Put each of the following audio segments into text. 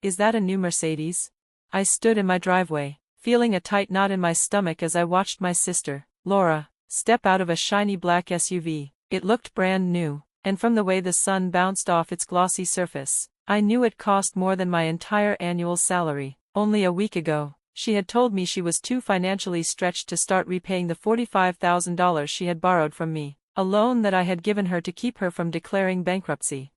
is that a new Mercedes? I stood in my driveway, feeling a tight knot in my stomach as I watched my sister, Laura, step out of a shiny black SUV. It looked brand new, and from the way the sun bounced off its glossy surface, I knew it cost more than my entire annual salary. Only a week ago, she had told me she was too financially stretched to start repaying the $45,000 she had borrowed from me, a loan that I had given her to keep her from declaring bankruptcy.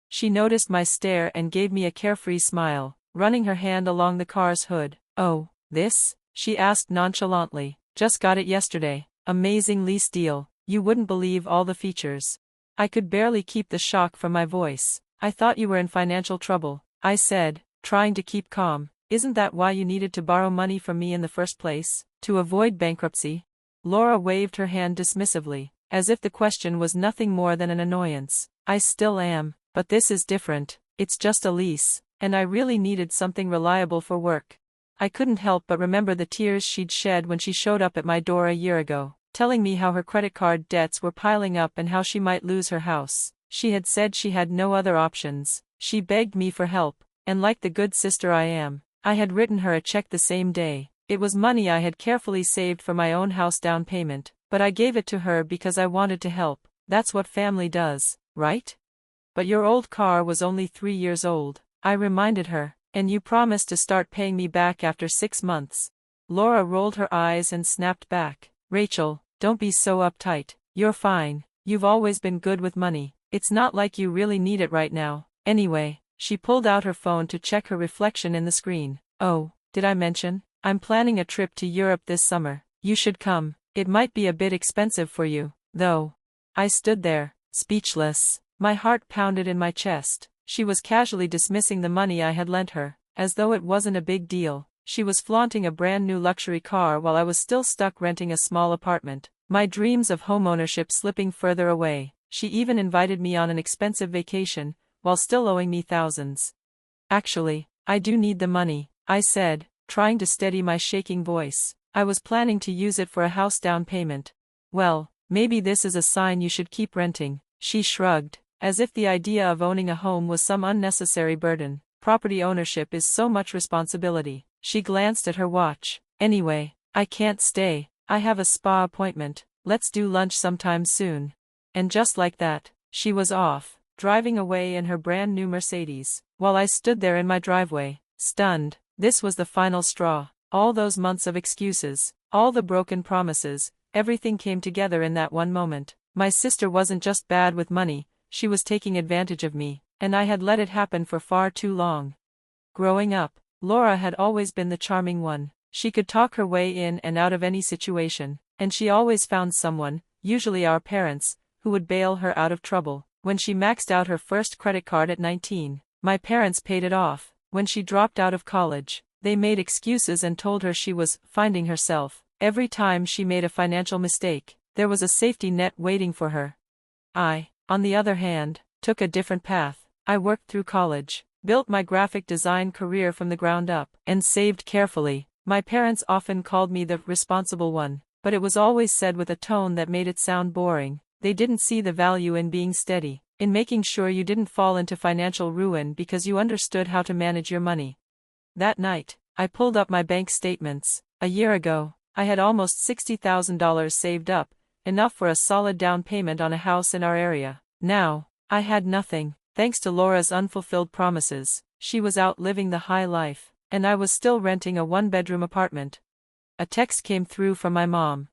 She noticed my stare and gave me a carefree smile, running her hand along the car's hood. "Oh, this?" she asked nonchalantly. "Just got it yesterday. Amazing lease deal. You wouldn't believe all the features." I could barely keep the shock from my voice. "I thought you were in financial trouble," I said, trying to keep calm. "Isn't that why you needed to borrow money from me in the first place? To avoid bankruptcy?" Laura waved her hand dismissively, as if the question was nothing more than an annoyance. "I still am, but this is different. It's just a lease, and I really needed something reliable for work." I couldn't help but remember the tears she'd shed when she showed up at my door a year ago, telling me how her credit card debts were piling up and how she might lose her house. She had said she had no other options. She begged me for help, and like the good sister I am, I had written her a check the same day. It was money I had carefully saved for my own house down payment, but I gave it to her because I wanted to help. That's what family does, right? "But your old car was only 3 years old," I reminded her, "and you promised to start paying me back after 6 months. Laura rolled her eyes and snapped back. "Rachel, don't be so uptight. You're fine. You've always been good with money. It's not like you really need it right now. Anyway," she pulled out her phone to check her reflection in the screen. "Oh, did I mention? I'm planning a trip to Europe this summer. You should come. It might be a bit expensive for you, though." I stood there, speechless. My heart pounded in my chest. She was casually dismissing the money I had lent her, as though it wasn't a big deal. She was flaunting a brand new luxury car while I was still stuck renting a small apartment, my dreams of homeownership slipping further away. She even invited me on an expensive vacation, while still owing me thousands. "Actually, I do need the money," I said, trying to steady my shaking voice. "I was planning to use it for a house down payment." "Well, maybe this is a sign you should keep renting," she shrugged, as if the idea of owning a home was some unnecessary burden. "Property ownership is so much responsibility." She glanced at her watch. "Anyway, I can't stay. I have a spa appointment. Let's do lunch sometime soon." And just like that, she was off, driving away in her brand new Mercedes, while I stood there in my driveway, stunned. This was the final straw. All those months of excuses, all the broken promises, everything came together in that one moment. My sister wasn't just bad with money, she was taking advantage of me, and I had let it happen for far too long. Growing up, Laura had always been the charming one. She could talk her way in and out of any situation, and she always found someone, usually our parents, who would bail her out of trouble. When she maxed out her first credit card at 19, my parents paid it off. When she dropped out of college, they made excuses and told her she was finding herself. Every time she made a financial mistake, there was a safety net waiting for her. I, on the other hand, took a different path. I worked through college, built my graphic design career from the ground up, and saved carefully. My parents often called me the responsible one, but it was always said with a tone that made it sound boring. They didn't see the value in being steady, in making sure you didn't fall into financial ruin because you understood how to manage your money. That night, I pulled up my bank statements. A year ago, I had almost $60,000 saved up, enough for a solid down payment on a house in our area. Now, I had nothing. Thanks to Laura's unfulfilled promises, she was out living the high life, and I was still renting a one-bedroom apartment. A text came through from my mom.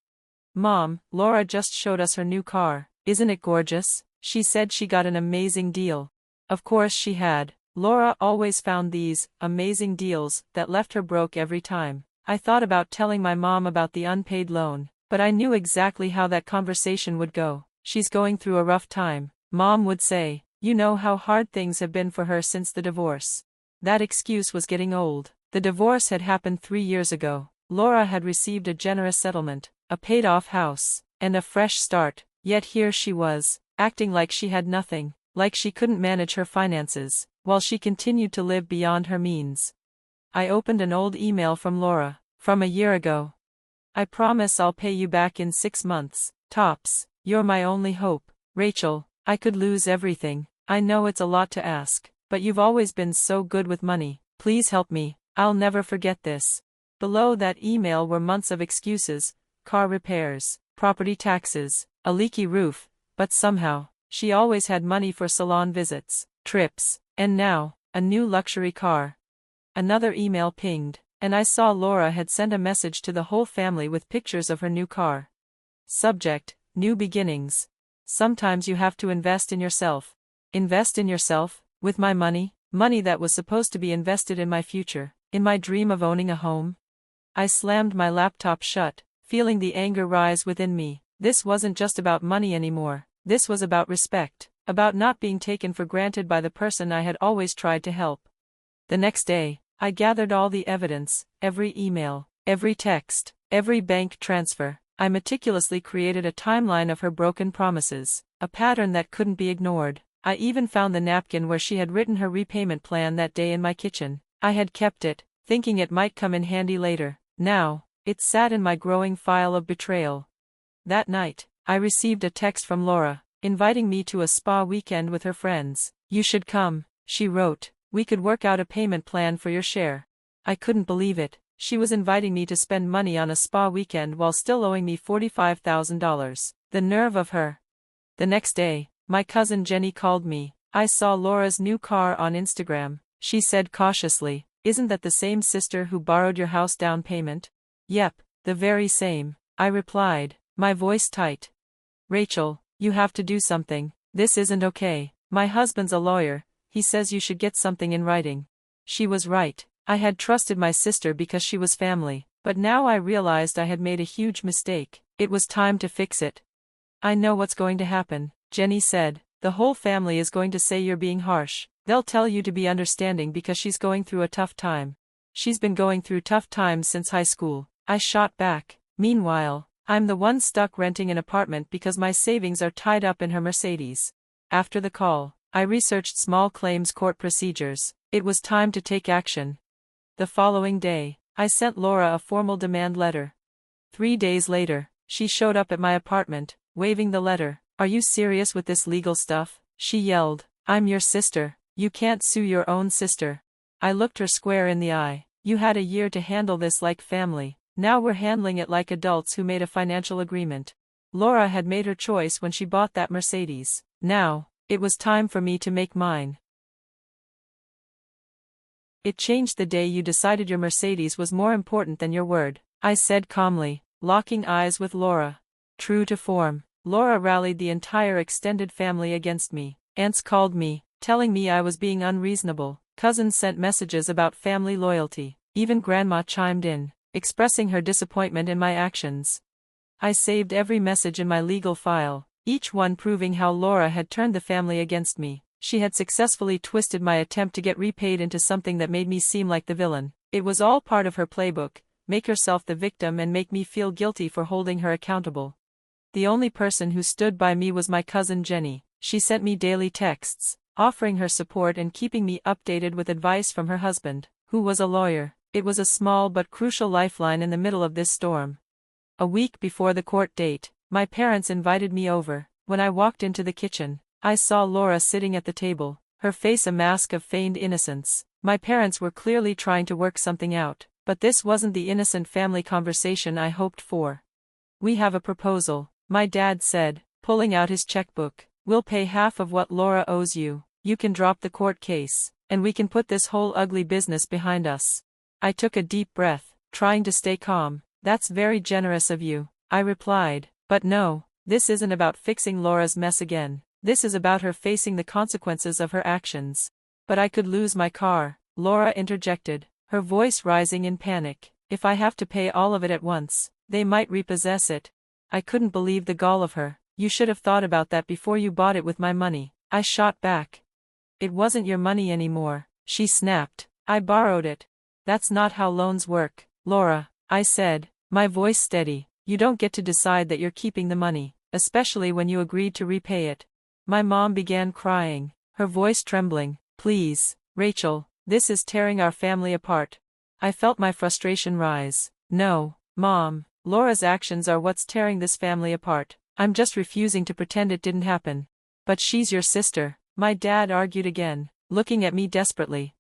"Mom, Laura just showed us her new car. Isn't it gorgeous? She said she got an amazing deal." Of course she had. Laura always found these amazing deals that left her broke every time. I thought about telling my mom about the unpaid loan, but I knew exactly how that conversation would go. "She's going through a rough time," Mom would say. "You know how hard things have been for her since the divorce." That excuse was getting old. The divorce had happened 3 years ago. Laura had received a generous settlement, a paid-off house, and a fresh start, yet here she was, acting like she had nothing, like she couldn't manage her finances, while she continued to live beyond her means. I opened an old email from Laura, from a year ago. "I promise I'll pay you back in 6 months, tops. You're my only hope, Rachel. I could lose everything. I know it's a lot to ask, but you've always been so good with money. Please help me, I'll never forget this. Below that email were months of excuses, car repairs, property taxes, a leaky roof, but somehow, she always had money for salon visits, trips, and now, a new luxury car. Another email pinged, and I saw Laura had sent a message to the whole family with pictures of her new car. Subject: New beginnings. Sometimes you have to invest in yourself. Invest in yourself? With my money? Money that was supposed to be invested in my future, in my dream of owning a home? I slammed my laptop shut, feeling the anger rise within me. This wasn't just about money anymore. This was about respect, about not being taken for granted by the person I had always tried to help. The next day, I gathered all the evidence, every email, every text, every bank transfer. I meticulously created a timeline of her broken promises, a pattern that couldn't be ignored. I even found the napkin where she had written her repayment plan that day in my kitchen. I had kept it, thinking it might come in handy later. Now, it sat in my growing file of betrayal. That night, I received a text from Laura, inviting me to a spa weekend with her friends. "You should come," she wrote. "We could work out a payment plan for your share." I couldn't believe it. She was inviting me to spend money on a spa weekend while still owing me $45,000. The nerve of her. The next day, my cousin Jenny called me. "I saw Laura's new car on Instagram," she said cautiously. "Isn't that the same sister who borrowed your house down payment?" "Yep, the very same," I replied, my voice tight. "Rachel, you have to do something. This isn't okay. My husband's a lawyer. He says you should get something in writing." She was right. I had trusted my sister because she was family, but now I realized I had made a huge mistake. It was time to fix it. "I know what's going to happen," Jenny said. "The whole family is going to say you're being harsh. They'll tell you to be understanding because she's going through a tough time. She's been going through tough times since high school." I shot back. "Meanwhile, I'm the one stuck renting an apartment because my savings are tied up in her Mercedes." After the call, I researched small claims court procedures. It was time to take action. The following day, I sent Laura a formal demand letter. 3 days later, she showed up at my apartment, waving the letter. "Are you serious with this legal stuff?" she yelled. "I'm your sister. You can't sue your own sister." I looked her square in the eye. "You had a year to handle this like family. Now we're handling it like adults who made a financial agreement." Laura had made her choice when she bought that Mercedes. Now, it was time for me to make mine. "It changed the day you decided your Mercedes was more important than your word," I said calmly, locking eyes with Laura. True to form, Laura rallied the entire extended family against me. Aunts called me, telling me I was being unreasonable. Cousins sent messages about family loyalty. Even Grandma chimed in, expressing her disappointment in my actions. I saved every message in my legal file, each one proving how Laura had turned the family against me. She had successfully twisted my attempt to get repaid into something that made me seem like the villain. It was all part of her playbook: make herself the victim and make me feel guilty for holding her accountable. The only person who stood by me was my cousin Jenny. She sent me daily texts, offering her support and keeping me updated with advice from her husband, who was a lawyer. It was a small but crucial lifeline in the middle of this storm. A week before the court date, my parents invited me over. When I walked into the kitchen, I saw Laura sitting at the table, her face a mask of feigned innocence. My parents were clearly trying to work something out, but this wasn't the innocent family conversation I hoped for. "We have a proposal," my dad said, pulling out his checkbook. "We'll pay half of what Laura owes you. You can drop the court case, and we can put this whole ugly business behind us." I took a deep breath, trying to stay calm. "That's very generous of you," I replied. "But no, this isn't about fixing Laura's mess again. This is about her facing the consequences of her actions." "But I could lose my car," Laura interjected, her voice rising in panic. "If I have to pay all of it at once, they might repossess it." I couldn't believe the gall of her. "You should have thought about that before you bought it with my money," I shot back. "It wasn't your money anymore," she snapped. "I borrowed it." "That's not how loans work, Laura," I said, my voice steady. "You don't get to decide that you're keeping the money, especially when you agreed to repay it." My mom began crying, her voice trembling. "Please, Rachel, this is tearing our family apart." I felt my frustration rise. "No, Mom, Laura's actions are what's tearing this family apart. I'm just refusing to pretend it didn't happen." "But she's your sister," my dad argued again, looking at me desperately.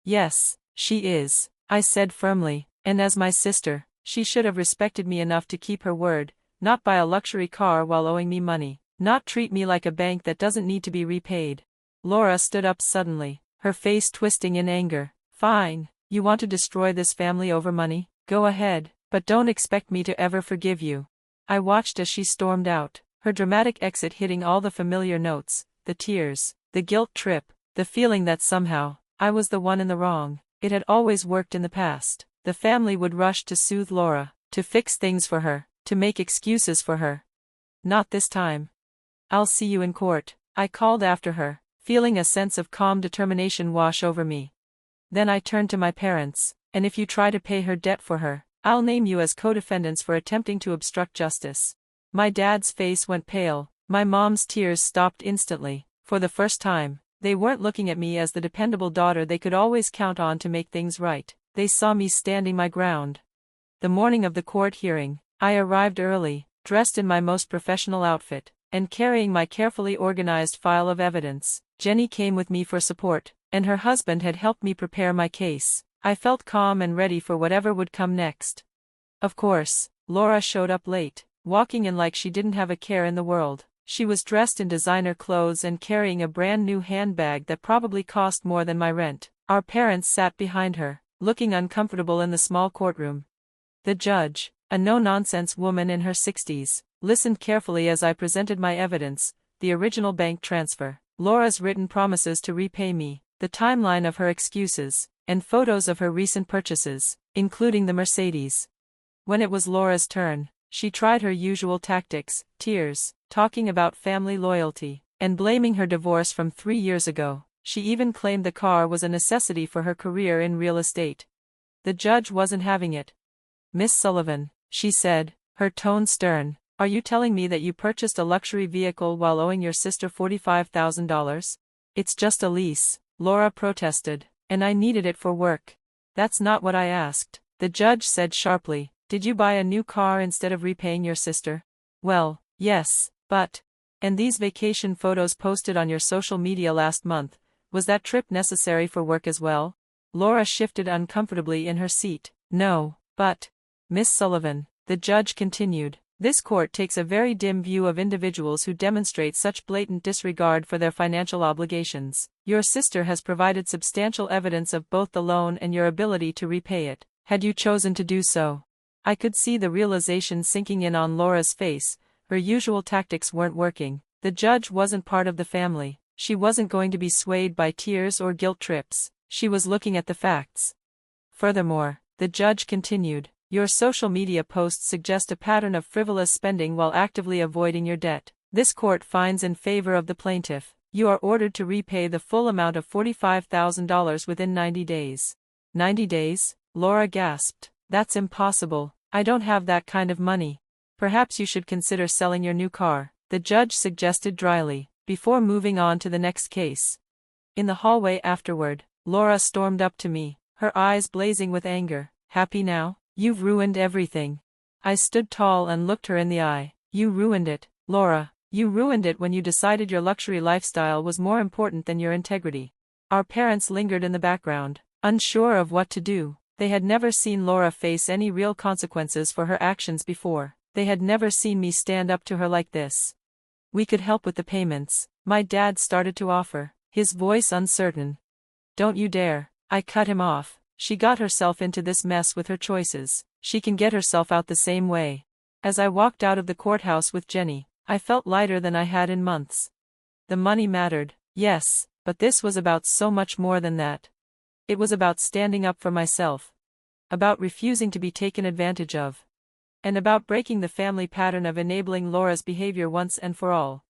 "Yes, She is, I said firmly, and as my sister, she should have respected me enough to keep her word, not buy a luxury car while owing me money, not treat me like a bank that doesn't need to be repaid. Laura stood up suddenly, her face twisting in anger. Fine, you want to destroy this family over money? Go ahead, but don't expect me to ever forgive you. I watched as she stormed out, her dramatic exit hitting all the familiar notes, the tears, the guilt trip, the feeling that somehow, I was the one in the wrong. It had always worked in the past. The family would rush to soothe Laura, to fix things for her, to make excuses for her. Not this time. I'll see you in court, I called after her, feeling a sense of calm determination wash over me. Then I turned to my parents, and if you try to pay her debt for her, I'll name you as co-defendants for attempting to obstruct justice. My dad's face went pale, my mom's tears stopped instantly. For the first time, they weren't looking at me as the dependable daughter they could always count on to make things right. They saw me standing my ground. The morning of the court hearing, I arrived early, dressed in my most professional outfit, and carrying my carefully organized file of evidence. Jenny came with me for support, and her husband had helped me prepare my case. I felt calm and ready for whatever would come next. Of course, Laura showed up late, walking in like she didn't have a care in the world. She was dressed in designer clothes and carrying a brand new handbag that probably cost more than my rent. Our parents sat behind her, looking uncomfortable in the small courtroom. The judge, a no-nonsense woman in her 60s, listened carefully as I presented my evidence, the original bank transfer, Laura's written promises to repay me, the timeline of her excuses, and photos of her recent purchases, including the Mercedes. When it was Laura's turn, she tried her usual tactics, tears, talking about family loyalty, and blaming her divorce from 3 years ago. She even claimed the car was a necessity for her career in real estate. The judge wasn't having it. Miss Sullivan, she said, her tone stern, are you telling me that you purchased a luxury vehicle while owing your sister $45,000? It's just a lease, Laura protested, and I needed it for work. That's not what I asked, the judge said sharply. Did you buy a new car instead of repaying your sister? Well, yes, but… And these vacation photos posted on your social media last month, was that trip necessary for work as well? Laura shifted uncomfortably in her seat. No, but… Miss Sullivan, the judge continued, this court takes a very dim view of individuals who demonstrate such blatant disregard for their financial obligations. Your sister has provided substantial evidence of both the loan and your ability to repay it, had you chosen to do so. I could see the realization sinking in on Laura's face. Her usual tactics weren't working. The judge wasn't part of the family. She wasn't going to be swayed by tears or guilt trips. She was looking at the facts. Furthermore, the judge continued, your social media posts suggest a pattern of frivolous spending while actively avoiding your debt. This court finds in favor of the plaintiff. You are ordered to repay the full amount of $45,000 within 90 days. 90 days? Laura gasped. That's impossible. I don't have that kind of money. Perhaps you should consider selling your new car, the judge suggested dryly, before moving on to the next case. In the hallway afterward, Laura stormed up to me, her eyes blazing with anger. Happy now? You've ruined everything. I stood tall and looked her in the eye. You ruined it, Laura. You ruined it when you decided your luxury lifestyle was more important than your integrity. Our parents lingered in the background, unsure of what to do. They had never seen Laura face any real consequences for her actions before. They had never seen me stand up to her like this. We could help with the payments, my dad started to offer, his voice uncertain. Don't you dare, I cut him off. She got herself into this mess with her choices. She can get herself out the same way. As I walked out of the courthouse with Jenny, I felt lighter than I had in months. The money mattered, yes, but this was about so much more than that. It was about standing up for myself. About refusing to be taken advantage of. And about breaking the family pattern of enabling Laura's behavior once and for all.